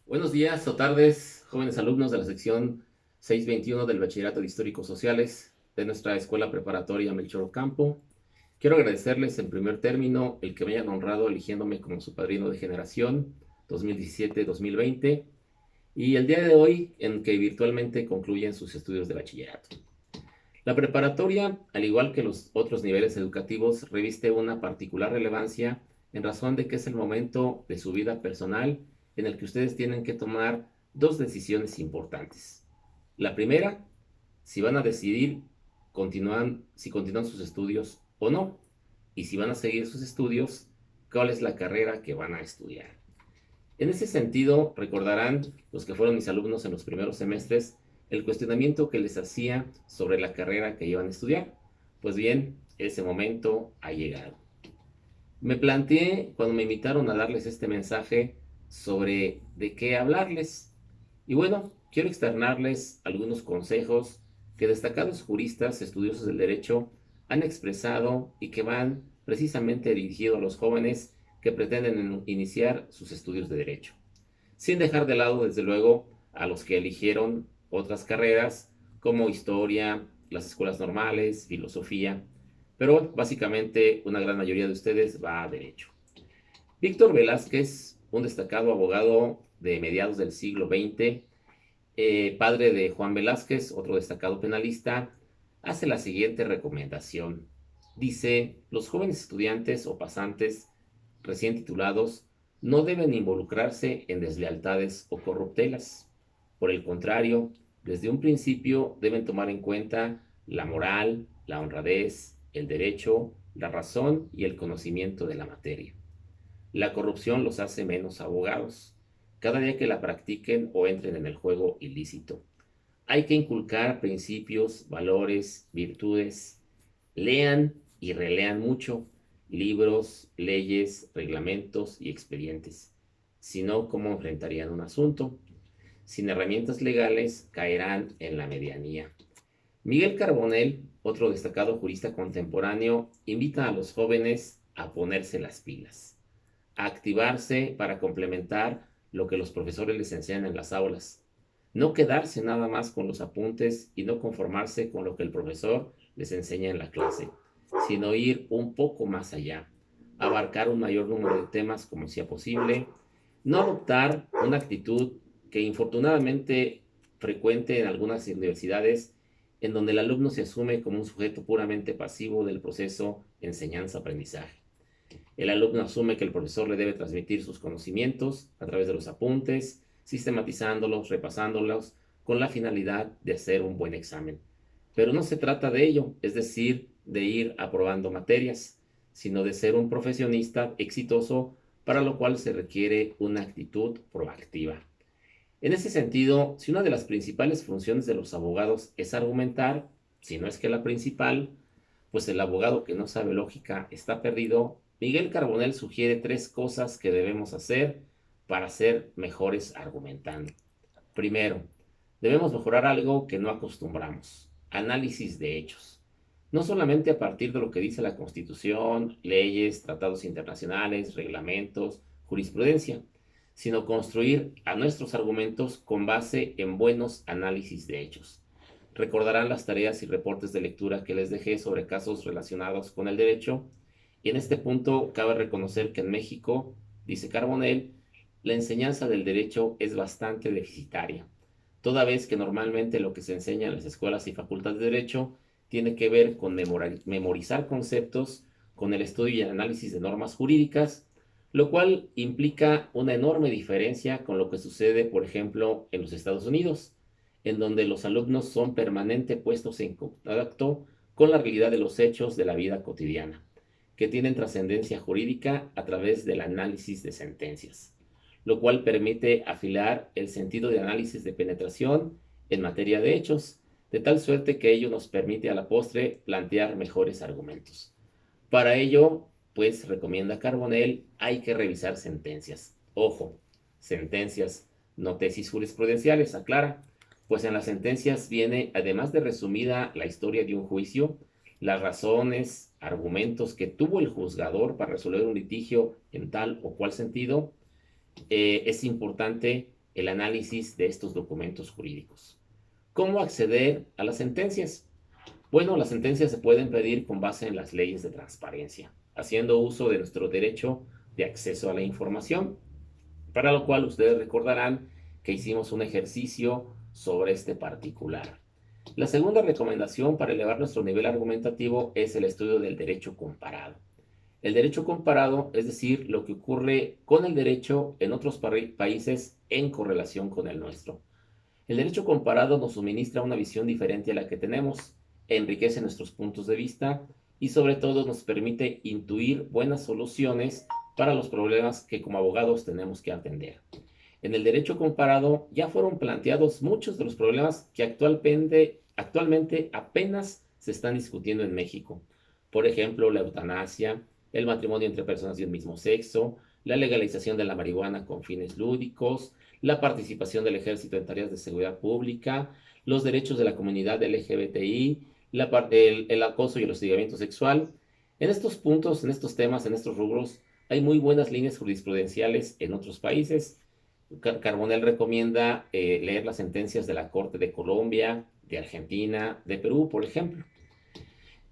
Buenos días o tardes, jóvenes alumnos de la sección 621 del Bachillerato de Históricos Sociales de nuestra Escuela Preparatoria Melchor Ocampo. Quiero agradecerles en primer término el que me hayan honrado eligiéndome como su padrino de generación 2017-2020 y el día de hoy en que virtualmente concluyen sus estudios de bachillerato. La preparatoria, al igual que los otros niveles educativos, reviste una particular relevancia en razón de que es el momento de su vida personal en el que ustedes tienen que tomar dos decisiones importantes. La primera, si van a decidir si continúan sus estudios o no, y si van a seguir sus estudios, cuál es la carrera que van a estudiar. En ese sentido, recordarán los que fueron mis alumnos en los primeros semestres el cuestionamiento que les hacía sobre la carrera que iban a estudiar. Pues bien, ese momento ha llegado. Me planteé cuando me invitaron a darles este mensaje sobre de qué hablarles. Y bueno, quiero externarles algunos consejos que destacados juristas estudiosos del derecho han expresado y que van precisamente dirigidos a los jóvenes que pretenden iniciar sus estudios de derecho, sin dejar de lado, desde luego, a los que eligieron otras carreras como historia, las escuelas normales, filosofía, pero básicamente una gran mayoría de ustedes va a derecho. Víctor Velázquez, un destacado abogado de mediados del siglo XX, padre de Juan Velázquez, otro destacado penalista, hace la siguiente recomendación. Dice, los jóvenes estudiantes o pasantes recién titulados no deben involucrarse en deslealtades o corruptelas. Por el contrario, desde un principio deben tomar en cuenta la moral, la honradez, el derecho, la razón y el conocimiento de la materia. La corrupción los hace menos abogados, cada día que la practiquen o entren en el juego ilícito. Hay que inculcar principios, valores, virtudes. Lean y relean mucho libros, leyes, reglamentos y expedientes. Si no, ¿cómo enfrentarían un asunto? Sin herramientas legales, caerán en la medianía. Miguel Carbonell, otro destacado jurista contemporáneo, invita a los jóvenes a ponerse las pilas, a activarse para complementar lo que los profesores les enseñan en las aulas. No quedarse nada más con los apuntes y no conformarse con lo que el profesor les enseña en la clase, sino ir un poco más allá, abarcar un mayor número de temas como sea posible, no adoptar una actitud que infortunadamente frecuente en algunas universidades en donde el alumno se asume como un sujeto puramente pasivo del proceso enseñanza-aprendizaje. El alumno asume que el profesor le debe transmitir sus conocimientos a través de los apuntes, sistematizándolos, repasándolos, con la finalidad de hacer un buen examen. Pero no se trata de ello, es decir, de ir aprobando materias, sino de ser un profesionista exitoso, para lo cual se requiere una actitud proactiva. En ese sentido, si una de las principales funciones de los abogados es argumentar, si no es que la principal, pues el abogado que no sabe lógica está perdido. Miguel Carbonell sugiere tres cosas que debemos hacer para ser mejores argumentando. Primero, debemos mejorar algo que no acostumbramos: análisis de hechos. No solamente a partir de lo que dice la Constitución, leyes, tratados internacionales, reglamentos, jurisprudencia, sino construir a nuestros argumentos con base en buenos análisis de hechos. Recordarán las tareas y reportes de lectura que les dejé sobre casos relacionados con el derecho. Y en este punto cabe reconocer que en México, dice Carbonell, la enseñanza del derecho es bastante deficitaria, toda vez que normalmente lo que se enseña en las escuelas y facultades de derecho tiene que ver con memorizar conceptos, con el estudio y el análisis de normas jurídicas, lo cual implica una enorme diferencia con lo que sucede, por ejemplo, en los Estados Unidos, en donde los alumnos son permanentemente puestos en contacto con la realidad de los hechos de la vida cotidiana, que tienen trascendencia jurídica a través del análisis de sentencias, lo cual permite afilar el sentido de análisis de penetración en materia de hechos, de tal suerte que ello nos permite a la postre plantear mejores argumentos. Para ello, pues recomienda Carbonell, hay que revisar sentencias. Ojo, sentencias, no tesis jurisprudenciales, aclara, pues en las sentencias viene, además de resumida la historia de un juicio, las razones, argumentos que tuvo el juzgador para resolver un litigio en tal o cual sentido. Es importante el análisis de estos documentos jurídicos. ¿Cómo acceder a las sentencias? Bueno, las sentencias se pueden pedir con base en las leyes de transparencia, haciendo uso de nuestro derecho de acceso a la información, para lo cual ustedes recordarán que hicimos un ejercicio sobre este particular. La segunda recomendación para elevar nuestro nivel argumentativo es el estudio del derecho comparado. El derecho comparado, es decir, lo que ocurre con el derecho en otros países en correlación con el nuestro. El derecho comparado nos suministra una visión diferente a la que tenemos, enriquece nuestros puntos de vista y sobre todo nos permite intuir buenas soluciones para los problemas que como abogados tenemos que atender. En el derecho comparado ya fueron planteados muchos de los problemas que actualmente apenas se están discutiendo en México. Por ejemplo, la eutanasia, el matrimonio entre personas de un mismo sexo, la legalización de la marihuana con fines lúdicos, la participación del ejército en tareas de seguridad pública, los derechos de la comunidad LGBTI, el acoso y el hostigamiento sexual. En estos puntos, en estos temas, en estos rubros, hay muy buenas líneas jurisprudenciales en otros países. Carbonell recomienda leer las sentencias de la Corte de Colombia, de Argentina, de Perú, por ejemplo.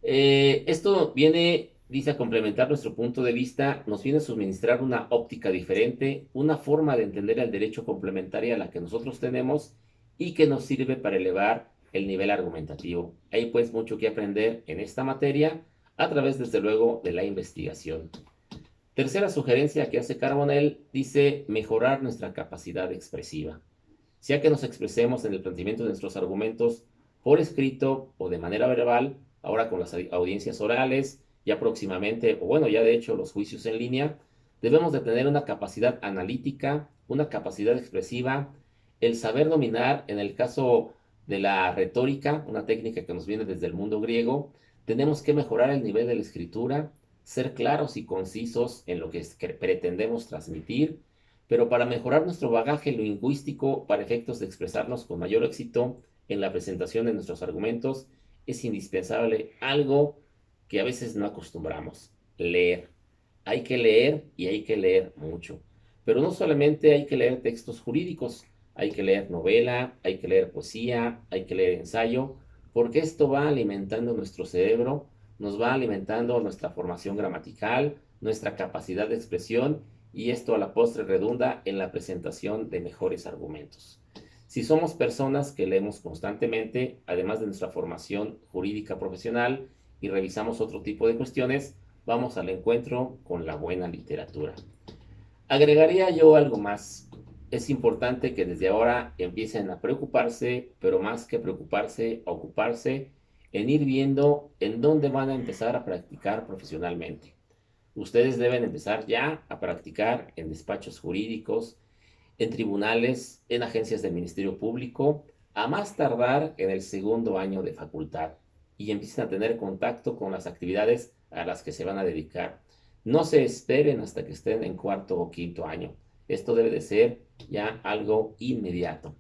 Esto viene, dice, a complementar nuestro punto de vista, nos viene a suministrar una óptica diferente, una forma de entender el derecho complementaria a la que nosotros tenemos y que nos sirve para elevar el nivel argumentativo. Hay pues mucho que aprender en esta materia a través, desde luego, de la investigación. Tercera sugerencia que hace Carbonell, dice mejorar nuestra capacidad expresiva. Sea que nos expresemos en el planteamiento de nuestros argumentos por escrito o de manera verbal, ahora con las audiencias orales, ya próximamente, o bueno, ya de hecho los juicios en línea, debemos de tener una capacidad analítica, una capacidad expresiva, el saber dominar, en el caso de la retórica, una técnica que nos viene desde el mundo griego, tenemos que mejorar el nivel de la escritura, ser claros y concisos en lo que pretendemos transmitir, pero para mejorar nuestro bagaje lingüístico para efectos de expresarnos con mayor éxito en la presentación de nuestros argumentos, es indispensable algo que a veces no acostumbramos: leer. Hay que leer y hay que leer mucho. Pero no solamente hay que leer textos jurídicos, hay que leer novela, hay que leer poesía, hay que leer ensayo, porque esto va alimentando nuestro cerebro, nos va alimentando nuestra formación gramatical, nuestra capacidad de expresión, y esto a la postre redunda en la presentación de mejores argumentos. Si somos personas que leemos constantemente, además de nuestra formación jurídica profesional, y revisamos otro tipo de cuestiones, vamos al encuentro con la buena literatura. Agregaría yo algo más. Es importante que desde ahora empiecen a preocuparse, pero más que preocuparse, a ocuparse en ir viendo en dónde van a empezar a practicar profesionalmente. Ustedes deben empezar ya a practicar en despachos jurídicos, en tribunales, en agencias del Ministerio Público, a más tardar en el segundo año de facultad, y empiecen a tener contacto con las actividades a las que se van a dedicar. No se esperen hasta que estén en cuarto o quinto año. Esto debe de ser ya algo inmediato.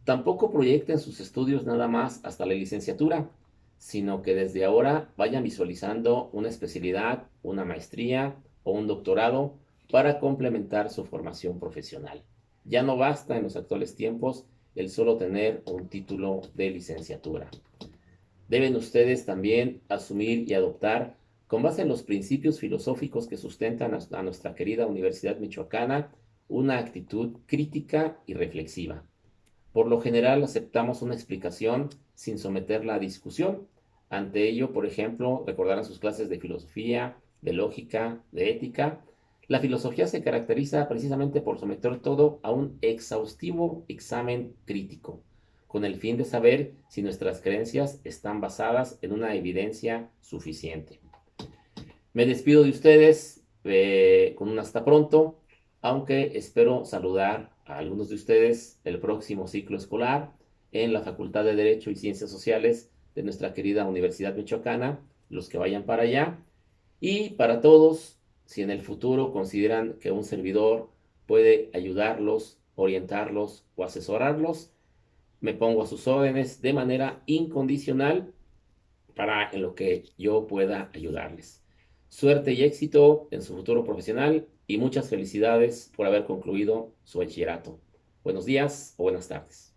Tampoco proyecten sus estudios nada más hasta la licenciatura, sino que desde ahora vayan visualizando una especialidad, una maestría o un doctorado para complementar su formación profesional. Ya no basta en los actuales tiempos el solo tener un título de licenciatura. Deben ustedes también asumir y adoptar, con base en los principios filosóficos que sustentan a nuestra querida Universidad Michoacana, una actitud crítica y reflexiva. Por lo general aceptamos una explicación sin someterla a discusión. Ante ello, por ejemplo, recordarán sus clases de filosofía, de lógica, de ética. La filosofía se caracteriza precisamente por someter todo a un exhaustivo examen crítico, con el fin de saber si nuestras creencias están basadas en una evidencia suficiente. Me despido de ustedes con un hasta pronto, aunque espero saludar a algunos de ustedes el próximo ciclo escolar en la Facultad de Derecho y Ciencias Sociales de nuestra querida Universidad Michoacana, los que vayan para allá. Y para todos, si en el futuro consideran que un servidor puede ayudarlos, orientarlos o asesorarlos, me pongo a sus órdenes de manera incondicional para en lo que yo pueda ayudarles. Suerte y éxito en su futuro profesional y muchas felicidades por haber concluido su bachillerato. Buenos días o buenas tardes.